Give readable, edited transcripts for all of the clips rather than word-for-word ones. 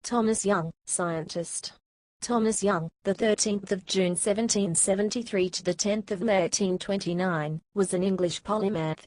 Thomas Young, scientist. Thomas Young, the 13th of June 1773 to the 10th of May 1829, was an English polymath.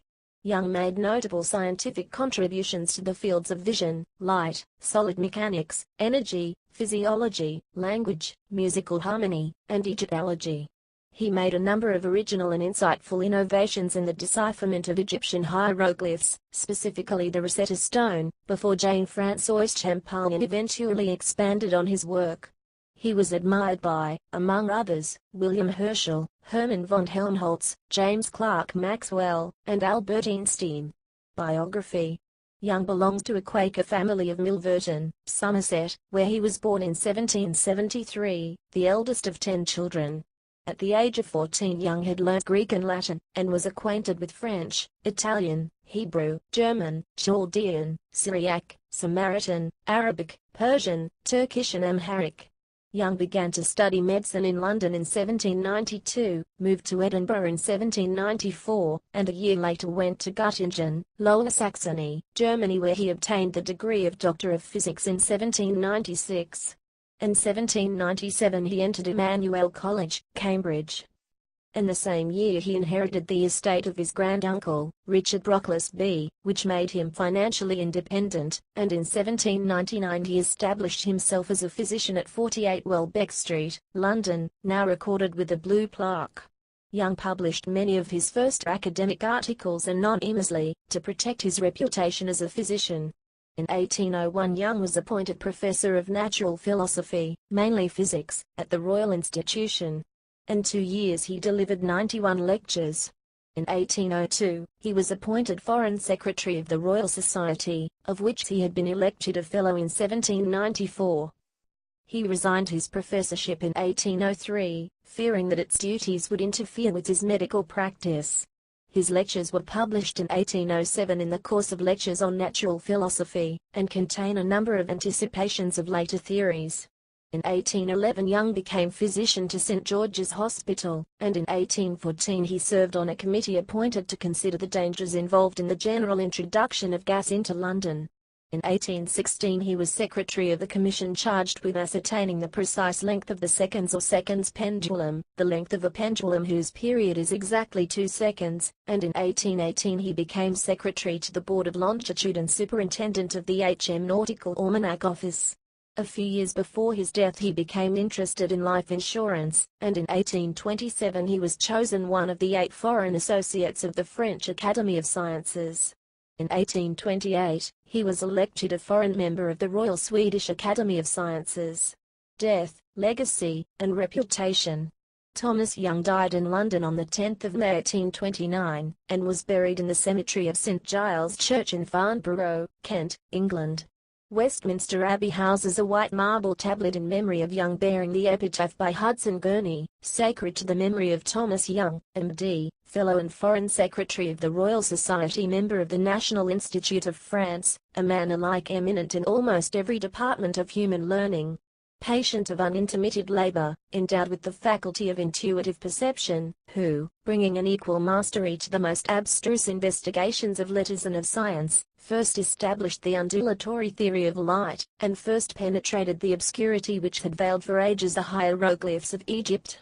Young made notable scientific contributions to the fields of vision, light, solid mechanics, energy, physiology, language, musical harmony, and Egyptology. He made a number of original and insightful innovations in the decipherment of Egyptian hieroglyphs, specifically the Rosetta Stone, before Jean-François Champollion eventually expanded on his work. He was admired by, among others, William Herschel, Hermann von Helmholtz, James Clerk Maxwell, and Albert Einstein. Biography. Young belongs to a Quaker family of Milverton, Somerset, where he was born in 1773, the eldest of 10 children. At the age of 14 Young had learnt Greek and Latin, and was acquainted with French, Italian, Hebrew, German, Chaldean, Syriac, Samaritan, Arabic, Persian, Turkish and Amharic. Young began to study medicine in London in 1792, moved to Edinburgh in 1794, and a year later went to Göttingen, Lower Saxony, Germany, where he obtained the degree of Doctor of Physics in 1796. In 1797 he entered Emmanuel College, Cambridge. In the same year he inherited the estate of his granduncle, Richard Brocklesby, which made him financially independent, and in 1799 he established himself as a physician at 48 Welbeck Street, London, now recorded with a blue plaque. Young published many of his first academic articles anonymously, to protect his reputation as a physician. In 1801 Young was appointed Professor of Natural Philosophy, mainly physics, at the Royal Institution. In 2 years he delivered 91 lectures. In 1802, he was appointed Foreign Secretary of the Royal Society, of which he had been elected a Fellow in 1794. He resigned his professorship in 1803, fearing that its duties would interfere with his medical practice. His lectures were published in 1807 in the course of Lectures on Natural Philosophy, and contain a number of anticipations of later theories. In 1811 Young became physician to St. George's Hospital, and in 1814 he served on a committee appointed to consider the dangers involved in the general introduction of gas into London. In 1816 he was secretary of the commission charged with ascertaining the precise length of the seconds or seconds pendulum, the length of a pendulum whose period is exactly 2 seconds, and in 1818 he became secretary to the Board of Longitude and superintendent of the H.M. Nautical Almanac Office. A few years before his death he became interested in life insurance, and in 1827 he was chosen one of the 8 foreign associates of the French Academy of Sciences. In 1828, he was elected a foreign member of the Royal Swedish Academy of Sciences. Death, legacy, and reputation. Thomas Young died in London on the 10th of May 1829, and was buried in the cemetery of St. Giles Church in Farnborough, Kent, England. Westminster Abbey houses a white marble tablet in memory of Young bearing the epitaph by Hudson Gurney, "Sacred to the memory of Thomas Young, M.D., Fellow and Foreign Secretary of the Royal Society, member of the National Institute of France, a man alike eminent in almost every department of human learning. Patient of unintermitted labor, endowed with the faculty of intuitive perception, who, bringing an equal mastery to the most abstruse investigations of letters and of science, first established the undulatory theory of light, and first penetrated the obscurity which had veiled for ages the hieroglyphs of Egypt.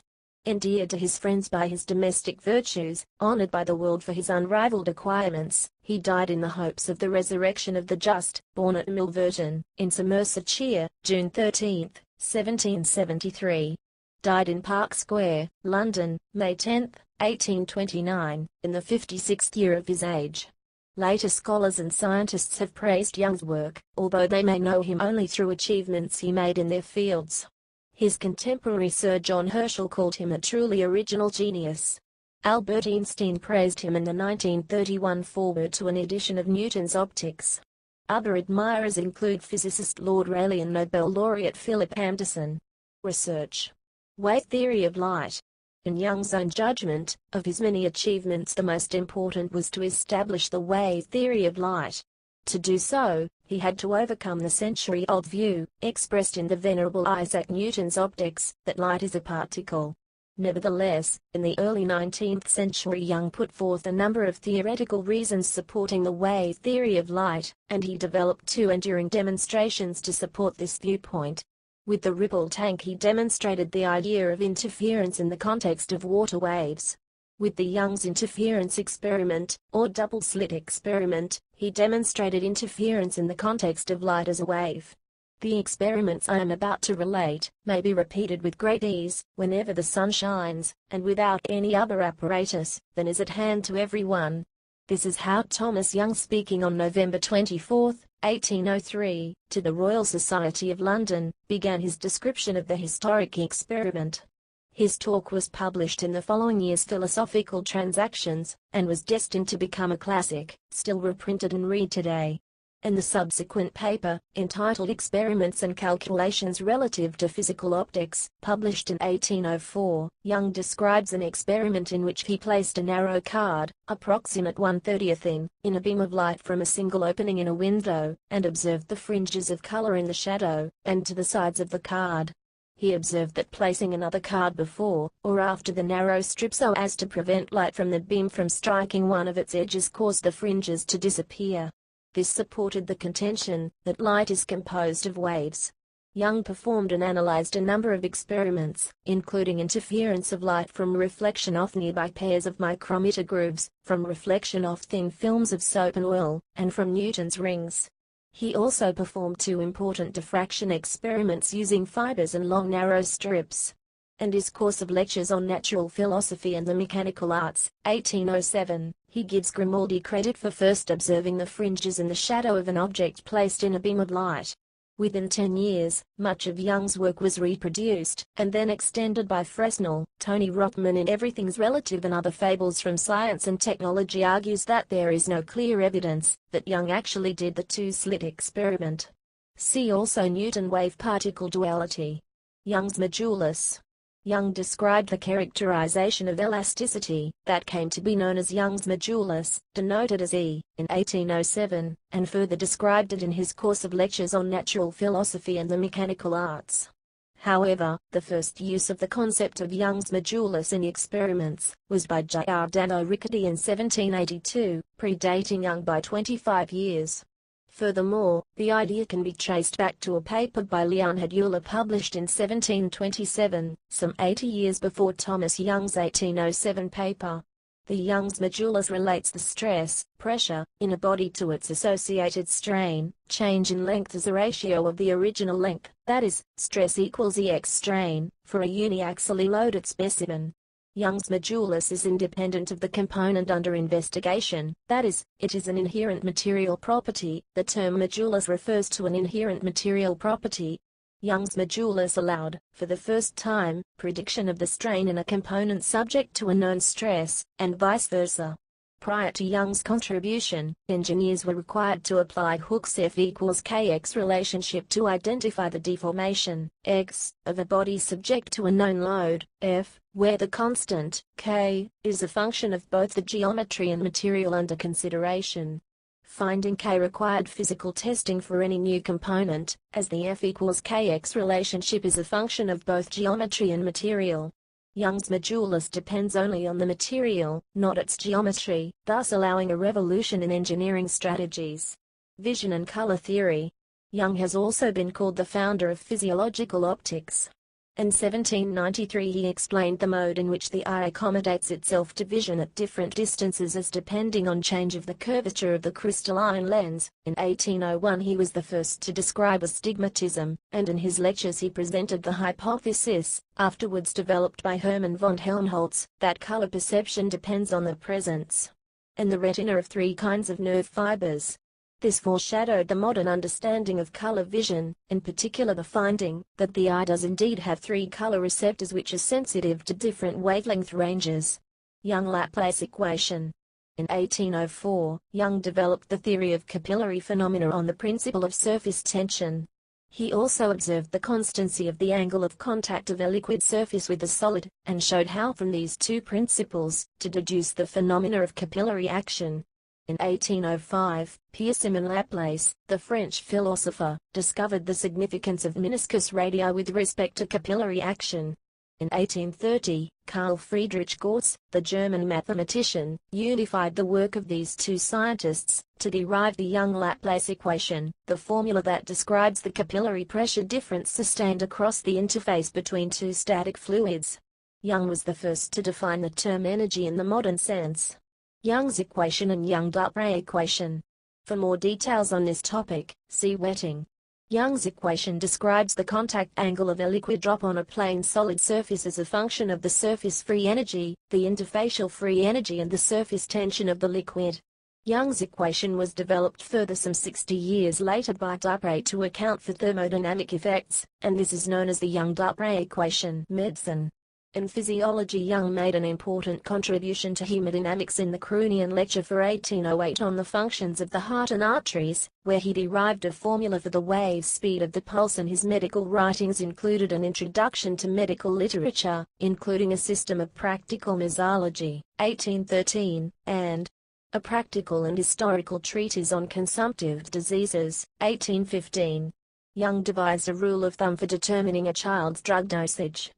Endeared to his friends by his domestic virtues, honored by the world for his unrivaled acquirements, he died in the hopes of the resurrection of the just, born at Milverton, in Somersetshire, June 13, 1773. Died in Park Square, London, May 10, 1829, in the 56th year of his age. Later scholars and scientists have praised Young's work, although they may know him only through achievements he made in their fields. His contemporary Sir John Herschel called him a truly original genius. Albert Einstein praised him in the 1931 foreword to an edition of Newton's Optics. Other admirers include physicist Lord Rayleigh and Nobel laureate Philip Anderson. Research. Wave theory of light. In Young's own judgment, of his many achievements the most important was to establish the wave theory of light. To do so, he had to overcome the century-old view, expressed in the venerable Isaac Newton's Optics, that light is a particle. Nevertheless, in the early 19th century Young put forth a number of theoretical reasons supporting the wave theory of light, and he developed two enduring demonstrations to support this viewpoint. With the ripple tank he demonstrated the idea of interference in the context of water waves. With the Young's interference experiment, or double-slit experiment, he demonstrated interference in the context of light as a wave. The experiments I am about to relate may be repeated with great ease, whenever the sun shines, and without any other apparatus than is at hand to everyone. This is how Thomas Young, speaking on November 24, 1803, to the Royal Society of London, began his description of the historic experiment. His talk was published in the following year's Philosophical Transactions, and was destined to become a classic, still reprinted and read today. In the subsequent paper, entitled Experiments and Calculations Relative to Physical Optics, published in 1804, Young describes an experiment in which he placed a narrow card, approximate 1/30 in a beam of light from a single opening in a window, and observed the fringes of color in the shadow, and to the sides of the card. He observed that placing another card before or after the narrow strip so as to prevent light from the beam from striking one of its edges caused the fringes to disappear. This supported the contention that light is composed of waves. Young performed and analyzed a number of experiments, including interference of light from reflection off nearby pairs of micrometer grooves, from reflection off thin films of soap and oil, and from Newton's rings. He also performed two important diffraction experiments using fibers and long narrow strips. And his course of lectures on natural philosophy and the mechanical arts, 1807, he gives Grimaldi credit for first observing the fringes in the shadow of an object placed in a beam of light. Within 10 years, much of Young's work was reproduced, and then extended by Fresnel. Tony Rothman in Everything's Relative and Other Fables from Science and Technology argues that there is no clear evidence that Young actually did the two-slit experiment. See also Newton wave-particle duality. Young's modulus. Young described the characterization of elasticity that came to be known as Young's modulus, denoted as E, in 1807, and further described it in his course of lectures on natural philosophy and the mechanical arts. However, the first use of the concept of Young's modulus in experiments was by Giordano Riccati in 1782, predating Young by 25 years. Furthermore, the idea can be traced back to a paper by Leonhard Euler published in 1727, some 80 years before Thomas Young's 1807 paper. The Young's modulus relates the stress, pressure, in a body to its associated strain, change in length as a ratio of the original length, that is, stress equals Ex strain, for a uniaxially loaded specimen. Young's modulus is independent of the component under investigation, that is, it is an inherent material property. The term modulus refers to an inherent material property. Young's modulus allowed, for the first time, prediction of the strain in a component subject to a known stress, and vice versa. Prior to Young's contribution, engineers were required to apply Hooke's F equals kx relationship to identify the deformation, x, of a body subject to a known load, F, where the constant, k, is a function of both the geometry and material under consideration. Finding k required physical testing for any new component, as the F equals kx relationship is a function of both geometry and material. Young's modulus depends only on the material, not its geometry, thus allowing a revolution in engineering strategies. Vision and color theory. Young has also been called the founder of physiological optics. In 1793 he explained the mode in which the eye accommodates itself to vision at different distances as depending on change of the curvature of the crystalline lens. In 1801 he was the first to describe astigmatism, and in his lectures he presented the hypothesis, afterwards developed by Hermann von Helmholtz, that color perception depends on the presence in the retina of three kinds of nerve fibers. This foreshadowed the modern understanding of color vision, in particular the finding that the eye does indeed have three color receptors which are sensitive to different wavelength ranges. Young-Laplace equation. In 1804, Young developed the theory of capillary phenomena on the principle of surface tension. He also observed the constancy of the angle of contact of a liquid surface with a solid, and showed how from these two principles to deduce the phenomena of capillary action. In 1805, Pierre-Simon Laplace, the French philosopher, discovered the significance of meniscus radii with respect to capillary action. In 1830, Carl Friedrich Gauss, the German mathematician, unified the work of these two scientists to derive the Young Laplace equation, the formula that describes the capillary pressure difference sustained across the interface between two static fluids. Young was the first to define the term energy in the modern sense. Young's equation and Young-Dupré equation. For more details on this topic, see wetting. Young's equation describes the contact angle of a liquid drop on a plane solid surface as a function of the surface free energy, the interfacial free energy and the surface tension of the liquid. Young's equation was developed further some 60 years later by Dupré to account for thermodynamic effects, and this is known as the Young-Dupré equation. Medicine. In physiology, Young made an important contribution to hemodynamics in the Croonian lecture for 1808 on the functions of the heart and arteries, where he derived a formula for the wave speed of the pulse, and his medical writings included an introduction to medical literature, including a system of practical mesology, 1813, and a practical and historical treatise on consumptive diseases, 1815. Young devised a rule of thumb for determining a child's drug dosage.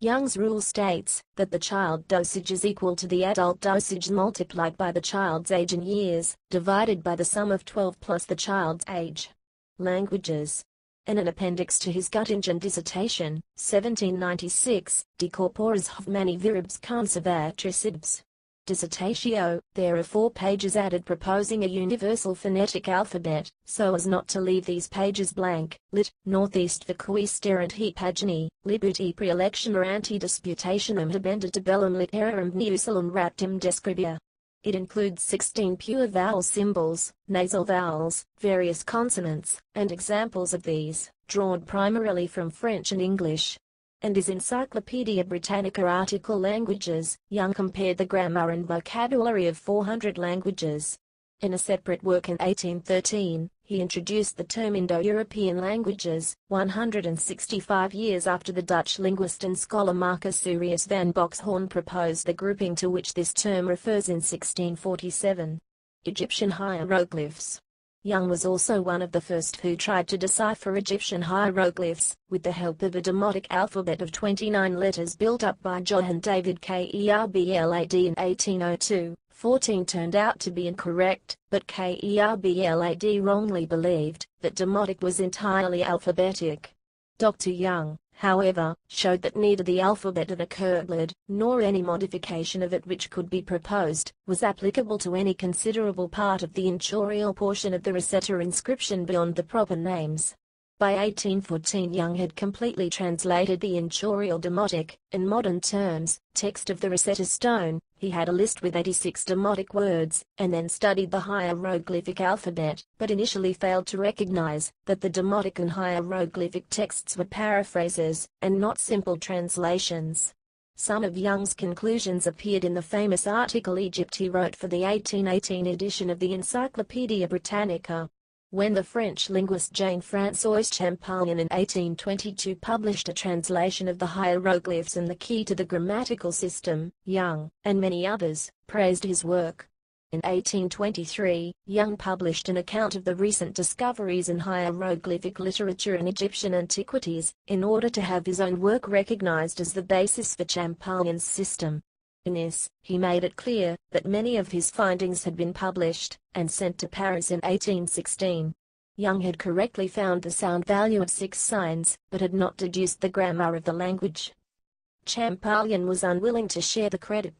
Young's rule states that the child dosage is equal to the adult dosage multiplied by the child's age in years, divided by the sum of 12 plus the child's age. Languages. In an appendix to his Göttingen dissertation, 1796, De corporis Hoffmanni viribus conservatricibus. Dissertatio, there are 4 pages added proposing a universal phonetic alphabet, so as not to leave these pages blank. Lit. Northeast for quisterant he pagini, libuti pre-electionem anti-disputationem habenda tabellum literarum neusalum raptum describia. It includes 16 pure vowel symbols, nasal vowels, various consonants, and examples of these, drawn primarily from French and English. And his Encyclopaedia Britannica article Languages. Young compared the grammar and vocabulary of 400 languages. In a separate work in 1813, he introduced the term Indo-European languages, 165 years after the Dutch linguist and scholar Marcus Aurelius van Boxhorn proposed the grouping to which this term refers in 1647. Egyptian hieroglyphs. Young was also one of the first who tried to decipher Egyptian hieroglyphs, with the help of a demotic alphabet of 29 letters built up by Johann David Kerblad in 1802. 14 turned out to be incorrect, but Kerblad wrongly believed that demotic was entirely alphabetic. Dr. Young, however, showed that neither the alphabet of a Kerblad, nor any modification of it which could be proposed, was applicable to any considerable part of the inchorial portion of the Rosetta inscription beyond the proper names. By 1814 Young had completely translated the inchorial demotic, in modern terms, text of the Rosetta Stone. He had a list with 86 demotic words, and then studied the hieroglyphic alphabet, but initially failed to recognize that the demotic and hieroglyphic texts were paraphrases, and not simple translations. Some of Young's conclusions appeared in the famous article Egypt he wrote for the 1818 edition of the Encyclopaedia Britannica. When the French linguist Jean-François Champollion in 1822 published a translation of the hieroglyphs and the key to the grammatical system, Young, and many others, praised his work. In 1823, Young published an account of the recent discoveries in hieroglyphic literature and Egyptian antiquities, in order to have his own work recognized as the basis for Champollion's system. In this, he made it clear that many of his findings had been published and sent to Paris in 1816. Young had correctly found the sound value of 6 signs, but had not deduced the grammar of the language. Champollion was unwilling to share the credit.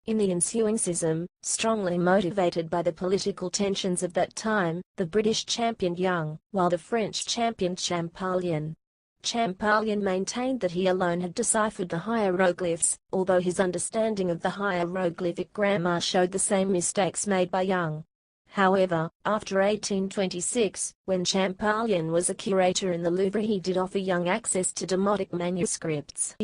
In the ensuing schism, strongly motivated by the political tensions of that time, the British championed Young, while the French championed Champollion. Champollion maintained that he alone had deciphered the hieroglyphs, although his understanding of the hieroglyphic grammar showed the same mistakes made by Young. However, after 1826, when Champollion was a curator in the Louvre, he did offer Young access to demotic manuscripts.